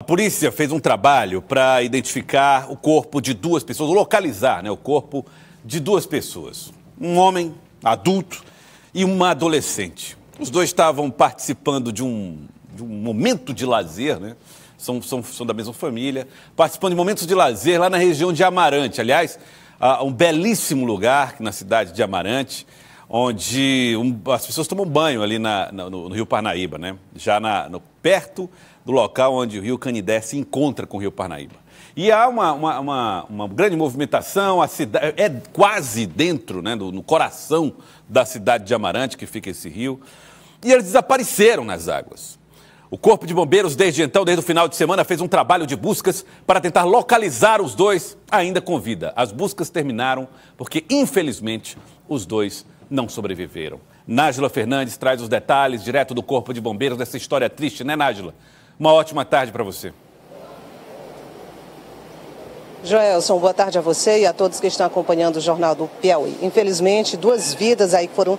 A polícia fez um trabalho para identificar o corpo de duas pessoas, localizar, o corpo de duas pessoas. Um homem adulto e uma adolescente. Os dois estavam participando de um momento de lazer, São da mesma família, participando de momentos de lazer lá na região de Amarante. Aliás, um belíssimo lugar na cidade de Amarante, onde as pessoas tomam banho ali no Rio Parnaíba, já perto do local onde o Rio Canidé se encontra com o Rio Parnaíba. E há uma grande movimentação, a cidade é quase dentro, no coração da cidade de Amarante, que fica esse rio, e eles desapareceram nas águas. O Corpo de Bombeiros, desde o final de semana, fez um trabalho de buscas para tentar localizar os dois ainda com vida. As buscas terminaram porque, infelizmente, os dois não sobreviveram. Nájila Fernandes traz os detalhes direto do Corpo de Bombeiros dessa história triste, Nájila? Uma ótima tarde para você. Joelson, boa tarde a você e a todos que estão acompanhando o Jornal do Piauí. Infelizmente, duas vidas aí foram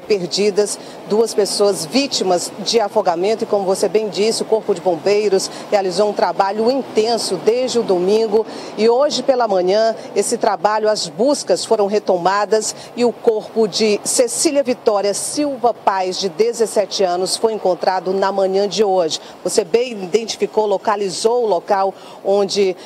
perdidas, duas pessoas vítimas de afogamento e, como você bem disse, o Corpo de Bombeiros realizou um trabalho intenso desde o domingo e hoje pela manhã esse trabalho, as buscas foram retomadas e o corpo de Cecília Vitória Silva Paz, de 17 anos, foi encontrado na manhã de hoje. Você bem identificou, localizou o local onde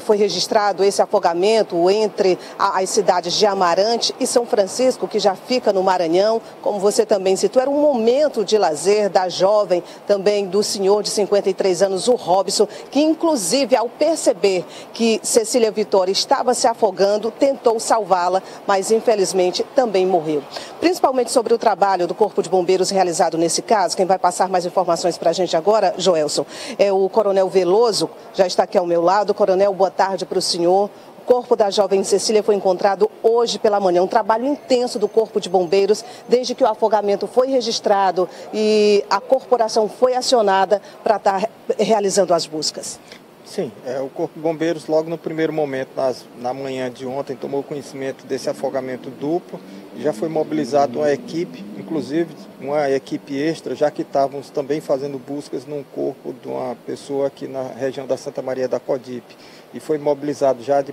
foi registrado esse afogamento entre as cidades de Amarante e São Francisco, que já fica no Maranhão. Como você também citou, era um momento de lazer da jovem, também do senhor de 53 anos, o Robson, que inclusive ao perceber que Cecília Vitória estava se afogando, tentou salvá-la, mas infelizmente também morreu. Principalmente sobre o trabalho do Corpo de Bombeiros realizado nesse caso, quem vai passar mais informações para a gente agora, Joelson, é o Coronel Veloso, já está aqui ao meu lado. Coronel, boa tarde para o senhor. O corpo da jovem Cecília foi encontrado hoje pela manhã. Um trabalho intenso do Corpo de Bombeiros, desde que o afogamento foi registrado e a corporação foi acionada para estar realizando as buscas. Sim, o Corpo de Bombeiros, logo no primeiro momento, na manhã de ontem, tomou conhecimento desse afogamento duplo. Já foi mobilizada uma equipe, inclusive uma equipe extra, já que estávamos também fazendo buscas num corpo de uma pessoa aqui na região da Santa Maria da Codipe. E foi mobilizado já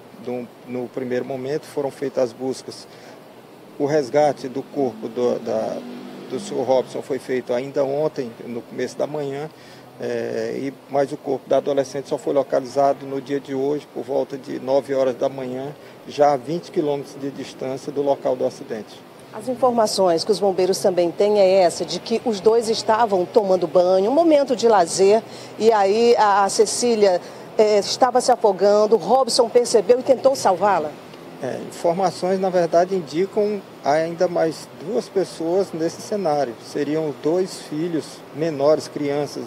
no primeiro momento, foram feitas as buscas. O resgate do corpo do senhor Robson foi feito ainda ontem, no começo da manhã. Mas o corpo da adolescente só foi localizado no dia de hoje, por volta de 9 horas da manhã, já a 20 quilômetros de distância do local do acidente. As informações que os bombeiros também têm é essa, de que os dois estavam tomando banho, um momento de lazer, e aí a Cecília estava se afogando, o Robson percebeu e tentou salvá-la. Informações, na verdade, indicam ainda mais duas pessoas nesse cenário. Seriam dois filhos menores, crianças,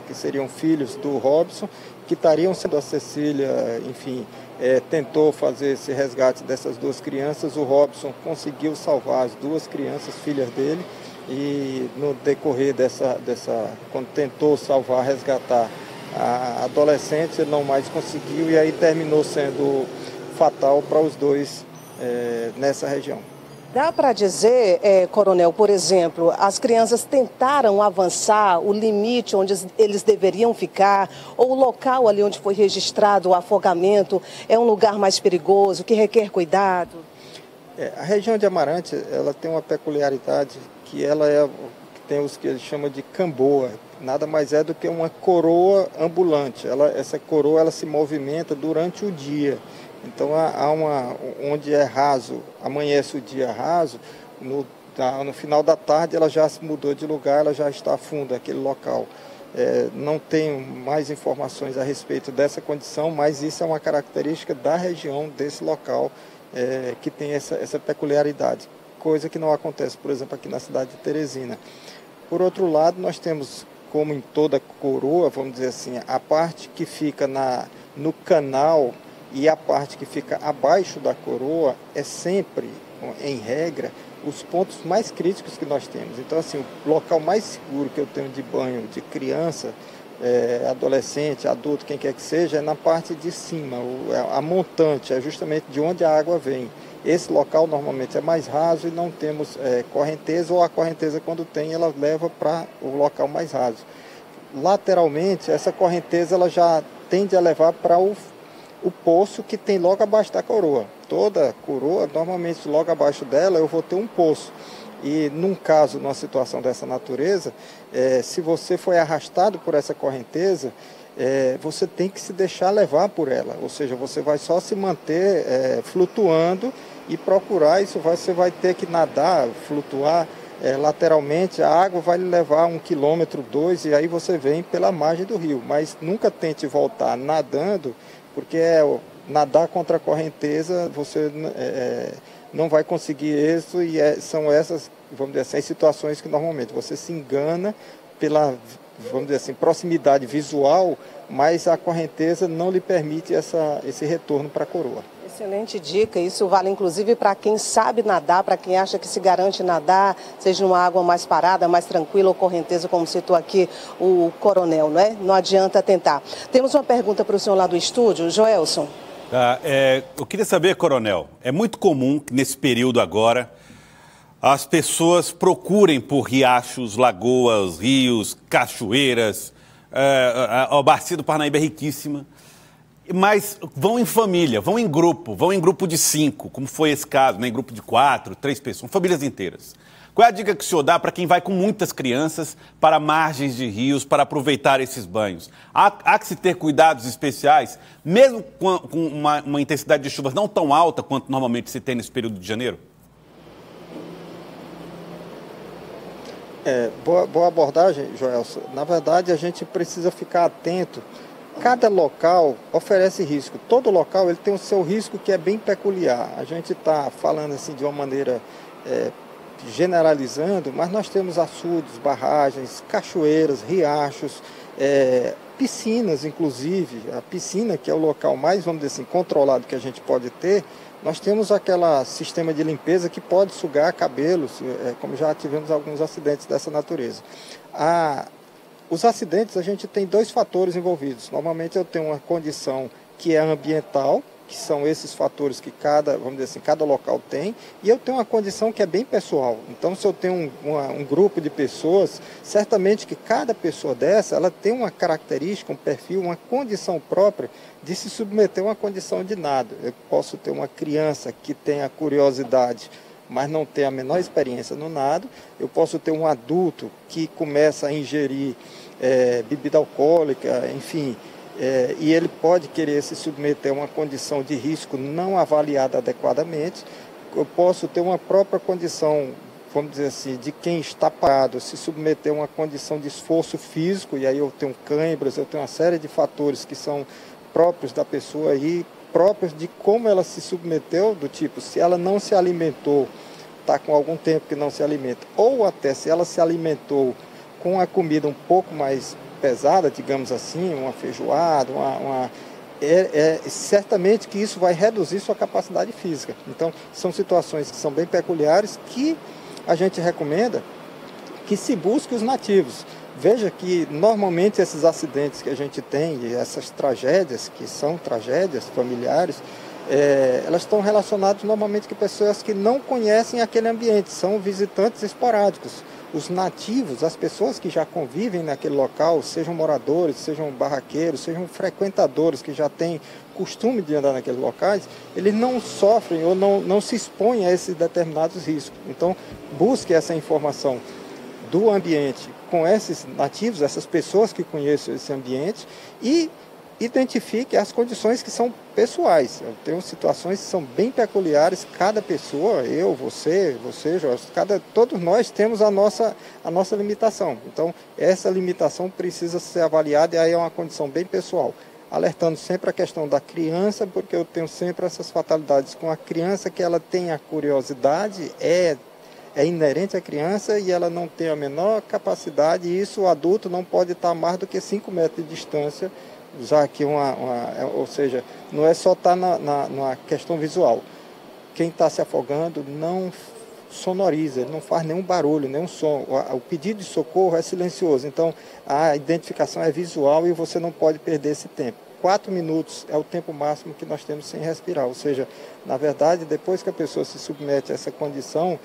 que seriam filhos do Robson, que estariam sendo a Cecília, enfim, tentou fazer esse resgate dessas duas crianças. O Robson conseguiu salvar as duas crianças, filhas dele, e no decorrer quando tentou salvar, resgatar a adolescente, ele não mais conseguiu, e aí terminou sendo fatal para os dois nessa região. Dá para dizer, Coronel, por exemplo, as crianças tentaram avançar o limite onde eles deveriam ficar, ou o local ali onde foi registrado o afogamento é um lugar mais perigoso, que requer cuidado? A região de Amarante, ela tem uma peculiaridade que ela tem os que eles chamam de camboa. Nada mais é do que uma coroa ambulante. Essa coroa ela se movimenta durante o dia. Então, onde é raso, amanhece o dia raso, no final da tarde ela já se mudou de lugar, ela já está funda, aquele local. Não tenho mais informações a respeito dessa condição, mas isso é uma característica da região, desse local, que tem essa peculiaridade. Coisa que não acontece, por exemplo, aqui na cidade de Teresina. Por outro lado, nós temos, como em toda coroa, vamos dizer assim, a parte que fica no canal e a parte que fica abaixo da coroa é sempre, em regra, os pontos mais críticos que nós temos. Então, assim, o local mais seguro que eu tenho de banho de criança, adolescente, adulto, quem quer que seja, é na parte de cima, a montante, é justamente de onde a água vem. Esse local normalmente é mais raso e não temos correnteza, ou a correnteza, quando tem, ela leva para o local mais raso. lateralmente, essa correnteza ela já tende a levar para o poço que tem logo abaixo da coroa. Toda coroa, normalmente logo abaixo dela eu vou ter um poço. E num caso, numa situação dessa natureza, se você foi arrastado por essa correnteza, você tem que se deixar levar por ela. Ou seja, você vai só se manter flutuando e procurar, você vai ter que nadar, flutuar lateralmente, a água vai lhe levar 1 quilômetro, 2, e aí você vem pela margem do rio. Mas nunca tente voltar nadando, porque nadar contra a correnteza, você não vai conseguir êxito, e são essas, vamos dizer assim, as situações que normalmente você se engana pela, vamos dizer assim, proximidade visual, mas a correnteza não lhe permite esse retorno para a coroa. Excelente dica, isso vale inclusive para quem sabe nadar, para quem acha que se garante nadar, seja numa água mais parada, mais tranquila ou correnteza, como citou aqui o coronel, não é? Não adianta tentar. Temos uma pergunta para o senhor lá do estúdio, Joelson. Eu queria saber, coronel, é muito comum que nesse período agora as pessoas procurem por riachos, lagoas, rios, cachoeiras. A bacia do Parnaíba é riquíssima, mas vão em família, vão em grupo de 5, como foi esse caso, né? Em grupo de 4, 3 pessoas, famílias inteiras. Qual é a dica que o senhor dá para quem vai com muitas crianças para margens de rios, para aproveitar esses banhos? Há que se ter cuidados especiais, mesmo com uma intensidade de chuvas não tão alta quanto normalmente se tem nesse período de janeiro? Boa abordagem, Joelson. Na verdade, a gente precisa ficar atento. Cada local oferece risco. Todo local ele tem o seu risco que é bem peculiar. A gente está falando assim de uma maneira generalizando, mas nós temos açudes, barragens, cachoeiras, riachos, piscinas, inclusive. A piscina, que é o local mais, vamos dizer assim, controlado que a gente pode ter. Nós temos aquele sistema de limpeza que pode sugar cabelos, como já tivemos alguns acidentes dessa natureza. Os acidentes, a gente tem 2 fatores envolvidos. Normalmente eu tenho uma condição que é ambiental, que são esses fatores que vamos dizer assim, cada local tem, e eu tenho uma condição que é bem pessoal. Então, se eu tenho um grupo de pessoas, certamente que cada pessoa dessa, ela tem uma característica, um perfil, uma condição própria de se submeter a uma condição de nado. Eu posso ter uma criança que tenha curiosidade, mas não tem a menor experiência no nado. Eu posso ter um adulto que começa a ingerir bebida alcoólica, enfim, e ele pode querer se submeter a uma condição de risco não avaliada adequadamente. Eu posso ter uma própria condição, vamos dizer assim, de quem está parado, se submeter a uma condição de esforço físico, e aí eu tenho cãibras, eu tenho uma série de fatores que são próprios da pessoa e próprios de como ela se submeteu, do tipo, se ela não se alimentou, está com algum tempo que não se alimenta, ou até se ela se alimentou com a comida um pouco mais pesada, digamos assim, uma feijoada, certamente que isso vai reduzir sua capacidade física. Então, são situações que são bem peculiares que a gente recomenda que se busque os nativos. Veja que, normalmente, esses acidentes que a gente tem e essas tragédias, que são tragédias familiares, elas estão relacionadas normalmente com pessoas que não conhecem aquele ambiente, são visitantes esporádicos. Os nativos, as pessoas que já convivem naquele local, sejam moradores, sejam barraqueiros, sejam frequentadores que já têm costume de andar naqueles locais, eles não sofrem ou não se expõem a esses determinados riscos. Então, busque essa informação do ambiente com esses nativos, essas pessoas que conhecem esse ambiente, e identifique as condições que são pessoais. Eu tenho situações que são bem peculiares, cada pessoa, eu, você, Jorge, todos nós temos a nossa limitação. Então, essa limitação precisa ser avaliada e aí é uma condição bem pessoal. Alertando sempre a questão da criança, porque eu tenho sempre essas fatalidades com a criança, que ela tem a curiosidade, é inerente à criança e ela não tem a menor capacidade, e isso o adulto não pode estar a mais do que 5 metros de distância, já que ou seja, não é só estar na questão visual. Quem está se afogando não sonoriza, ele não faz nenhum barulho, nenhum som. O pedido de socorro é silencioso, então a identificação é visual e você não pode perder esse tempo. 4 minutos é o tempo máximo que nós temos sem respirar, ou seja, na verdade, depois que a pessoa se submete a essa condição,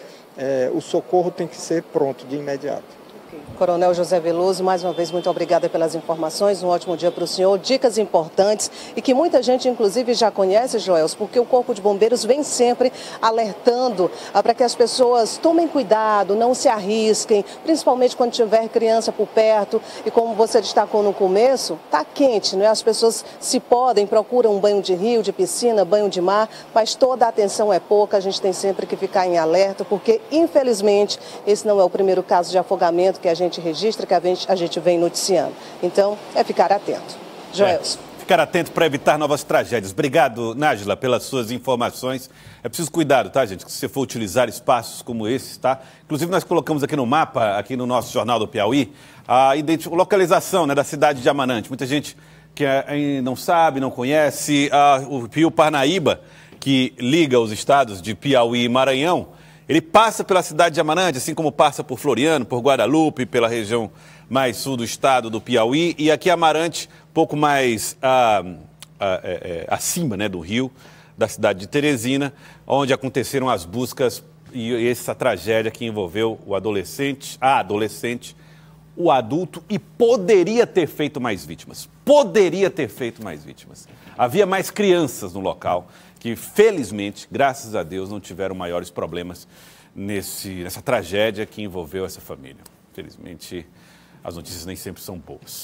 o socorro tem que ser pronto, de imediato. Coronel José Veloso, mais uma vez, muito obrigada pelas informações, um ótimo dia para o senhor, dicas importantes e que muita gente, inclusive, já conhece, Joels, porque o Corpo de Bombeiros vem sempre alertando para que as pessoas tomem cuidado, não se arrisquem, principalmente quando tiver criança por perto e como você destacou no começo, está quente, não é? As pessoas se podem, procuram um banho de rio, de piscina, banho de mar, mas toda a atenção é pouca, a gente tem sempre que ficar em alerta, porque, infelizmente, esse não é o primeiro caso de afogamento que a gente registra, que a gente vem noticiando. Então, é ficar atento. Joelson. Ficar atento para evitar novas tragédias. Obrigado, Nájila, pelas suas informações. É preciso cuidado, tá, gente? Que se você for utilizar espaços como esses, tá? Inclusive, nós colocamos aqui no mapa, aqui no nosso Jornal do Piauí, a localização, né, da cidade de Amarante. Muita gente que não sabe, não conhece, o Rio Parnaíba, que liga os estados de Piauí e Maranhão, ele passa pela cidade de Amarante, assim como passa por Floriano, por Guadalupe, pela região mais sul do estado do Piauí. E aqui Amarante, pouco mais acima, né, do rio, da cidade de Teresina, onde aconteceram as buscas e essa tragédia que envolveu a adolescente, o adulto e poderia ter feito mais vítimas. Poderia ter feito mais vítimas. Havia mais crianças no local que, felizmente, graças a Deus, não tiveram maiores problemas nessa tragédia que envolveu essa família. Felizmente, as notícias nem sempre são boas.